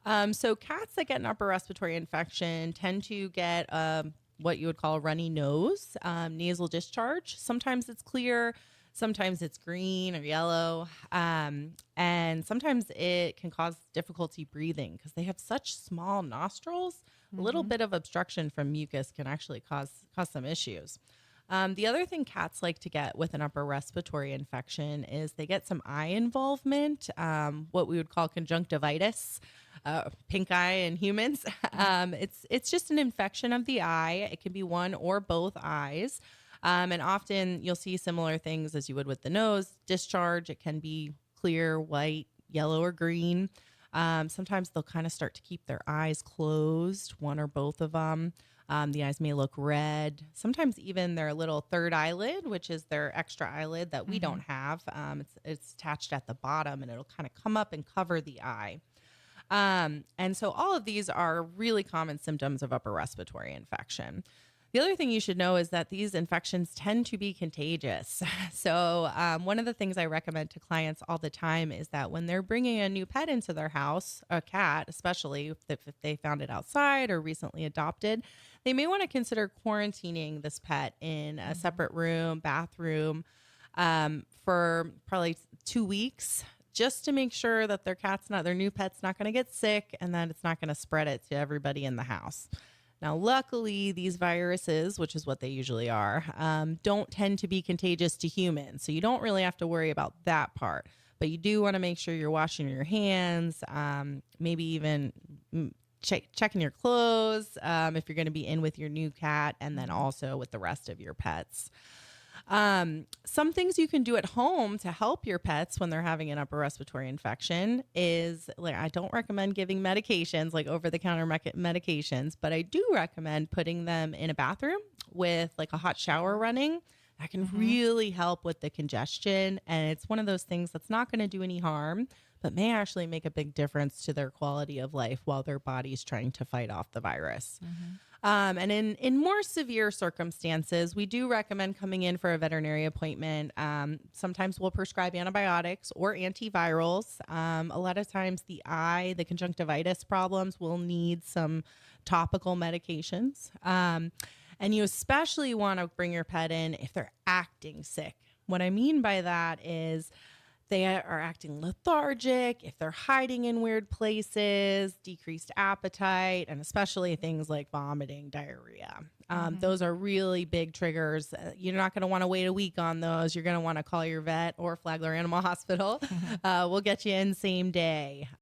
So cats that get an upper respiratory infection tend to get what you would call a runny nose, nasal discharge. Sometimes it's clear, sometimes it's green or yellow, and sometimes it can cause difficulty breathing because they have such small nostrils. A little Hmm. bit of obstruction from mucus can actually cause some issues. The other thing cats like to get with an upper respiratory infection is they get some eye involvement, what we would call conjunctivitis, pink eye in humans. It's just an infection of the eye. It can be one or both eyes. And often you'll see similar things as you would with the nose. Discharge, it can be clear, white, yellow, or green. Sometimes they'll kind of start to keep their eyes closed, one or both of them. The eyes may look red. Sometimes even their little third eyelid, which is their extra eyelid that we don't Hmm. have, it's attached at the bottom and it'll kind of come up and cover the eye. And so all of these are really common symptoms of upper respiratory infection. The other thing you should know is that these infections tend to be contagious. So, one of the things I recommend to clients all the time is that when they're bringing a new pet into their house, a cat, especially if they found it outside or recently adopted, they may want to consider quarantining this pet in a Hmm. separate room, bathroom, for probably 2 weeks, just to make sure that their new pet's not going to get sick and that it's not going to spread it to everybody in the house. Now, luckily, these viruses, which is what they usually are, don't tend to be contagious to humans. So you don't really have to worry about that part. But you do want to make sure you're washing your hands, maybe even checking your clothes if you're going to be in with your new cat, and then Hmm. also with the rest of your pets. Some things you can do at home to help your pets when they're having an upper respiratory infection is like, I don't recommend giving medications like over the counter medications, but I do recommend putting them in a bathroom with like a hot shower running. That can Hmm. really help with the congestion. And it's one of those things that's not going to do any harm, but may actually make a big difference to their quality of life while their body's trying to fight off the virus. Hmm. And in more severe circumstances, we do recommend coming in for a veterinary appointment. Sometimes we'll prescribe antibiotics or antivirals. A lot of times, the conjunctivitis problems will need some topical medications. And you especially want to bring your pet in if they're acting sick. What I mean by that is they are acting lethargic, if they're hiding in weird places, decreased appetite, and especially things like vomiting, diarrhea. Hmm. Those are really big triggers. You're not going to want to wait a week on those. You're going to want to call your vet or Flagler Animal Hospital. We'll get you in same day.